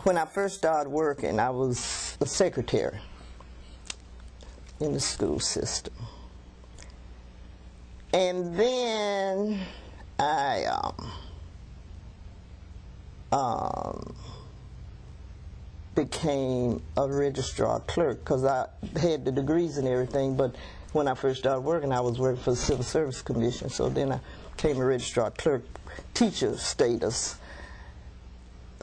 when I first started working, I was a secretary in the school system. And then I became a registrar clerk, because I had the degrees and everything, but when I first started working, I was working for the Civil Service Commission, so then I became a registrar clerk, teacher status,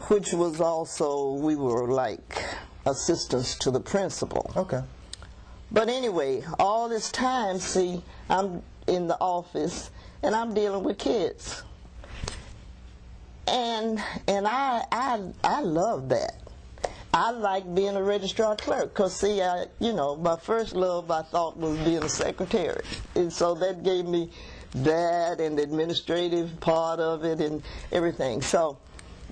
which was also, we were like assistants to the principal. Okay. But anyway, all this time, see, I'm in the office and I'm dealing with kids. And I love that. I like being a registrar clerk, because see, you know, my first love I thought was being a secretary. And so that gave me that and the administrative part of it and everything. So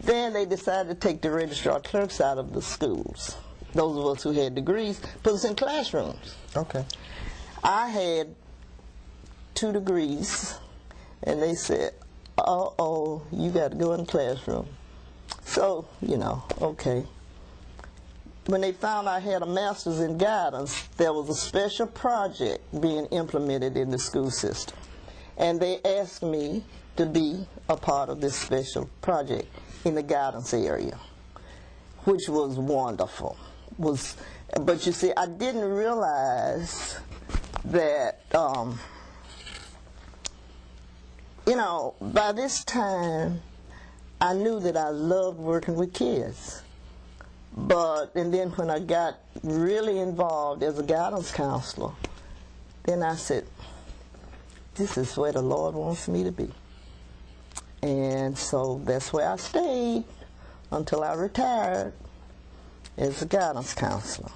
then they decided to take the registrar clerks out of the schools. Those of us who had degrees, put us in classrooms. Okay. I had 2 degrees, and they said, uh-oh, you got to go in the classroom. So, you know, okay. When they found I had a master's in guidance, there was a special project being implemented in the school system. And they asked me to be a part of this special project in the guidance area, which was wonderful. But you see, I didn't realize that, you know, by this time, I knew that I loved working with kids. And then when I got really involved as a guidance counselor, then I said, this is where the Lord wants me to be. And so that's where I stayed until I retired as a guidance counselor.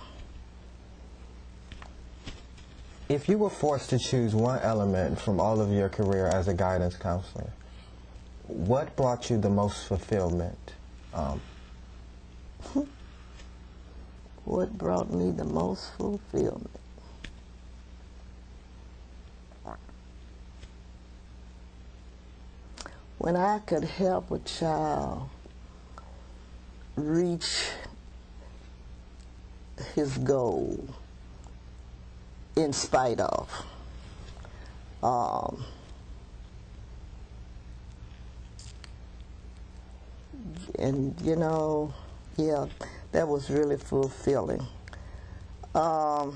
If you were forced to choose one element from all of your career as a guidance counselor, what brought you the most fulfillment? What brought me the most fulfillment? When I could help a child reach his goal in spite of. And you know, yeah, that was really fulfilling. Got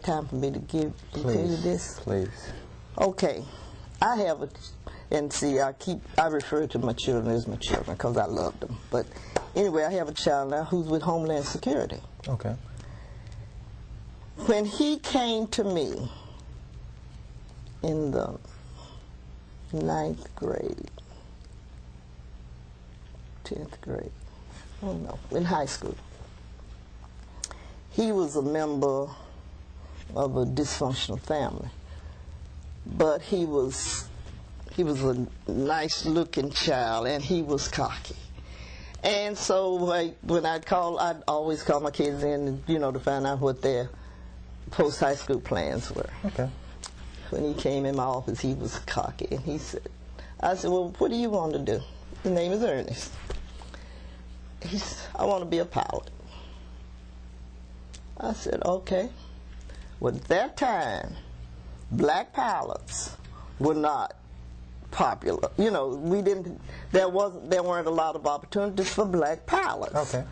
time for me to tell you this? Please. Okay. I have and see, I refer to my children as my children because I love them. But anyway, I have a child now who's with Homeland Security. Okay. When he came to me in the 9th grade, 10th grade, I don't know, in high school, he was a member of a dysfunctional family. But he was a nice-looking child, and he was cocky. And so when I'd always call my kids in, you know, to find out what their post-high school plans were. Okay. When he came in my office, he was cocky, and I said, well, what do you want to do? His name is Ernest. He said, I want to be a pilot. I said, okay. Well, at that time, black pilots were not popular. You know, there weren't a lot of opportunities for black pilots. Okay.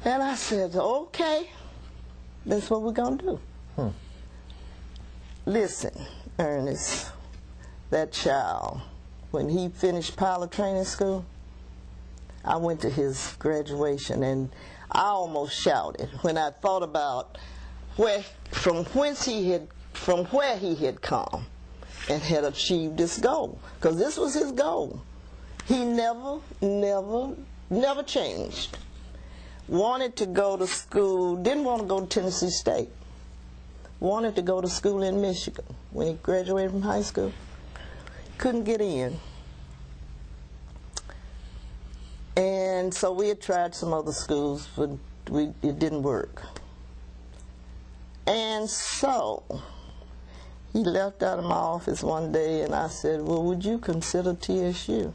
And I said, okay, that's what we're going to do. Listen, Ernest, that child, when he finished pilot training school, I went to his graduation, and I almost shouted when I thought about from where he had come and had achieved this goal, because this was his goal. He never changed. Wanted to go to school, didn't want to go to Tennessee State. Wanted to go to school in Michigan. When he graduated from high school, couldn't get in. And so we had tried some other schools, but it didn't work. And so he left out of my office one day, and I said, well, would you consider TSU?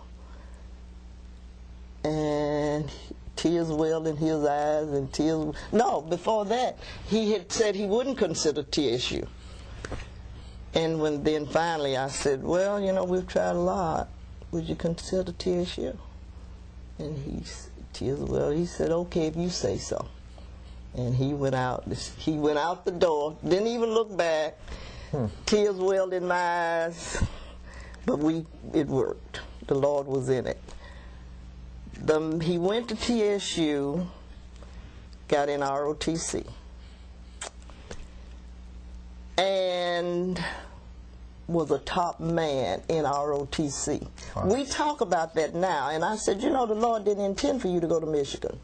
and tears welled in his eyes, and tears. No, before that, he had said he wouldn't consider TSU. And then finally I said, well, you know, we've tried a lot. Would you consider TSU? And tears welled. He said, okay, if you say so. And he went out. He went out the door. Didn't even look back. Tears welled in my eyes. But it worked. The Lord was in it. He went to TSU, got in ROTC, and was a top man in ROTC. Wow. We talk about that now, and I said, you know, the Lord didn't intend for you to go to Michigan,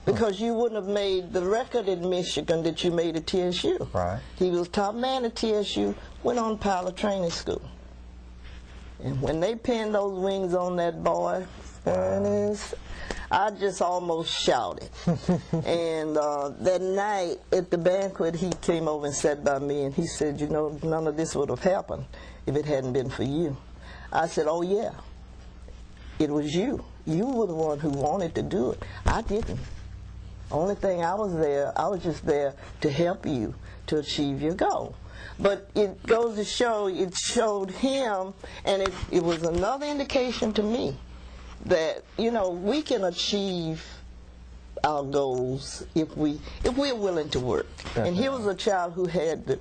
because you wouldn't have made the record in Michigan that you made at TSU. Right. He was top man at TSU, went on pilot training school. And when they pinned those wings on that boy, Ernest, I just almost shouted. And that night at the banquet, he came over and sat by me, and he said, you know, none of this would have happened if it hadn't been for you. I said, oh yeah, it was you. You were the one who wanted to do it. I didn't. Only thing I was just there to help you to achieve your goal. But it goes to show, it showed him, and it was another indication to me that, you know, we can achieve our goals if we're willing to work. Definitely. And here was a child who had to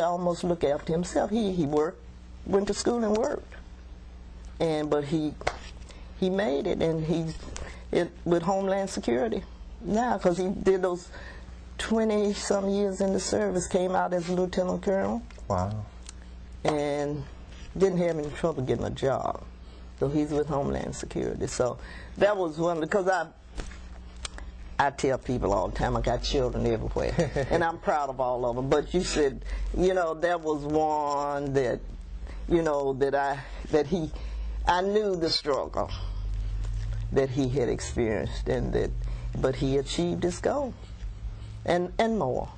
almost look after himself. He worked, went to school and worked, but he made it, and with Homeland Security now, because he did those 20-some years in the service, came out as a lieutenant colonel. Wow. And didn't have any trouble getting a job. So he's with Homeland Security. So that was one, because I tell people all the time, I got children everywhere, and I'm proud of all of them. But you said, you know, that was one that, you know, I knew the struggle that he had experienced, but he achieved his goal, and more.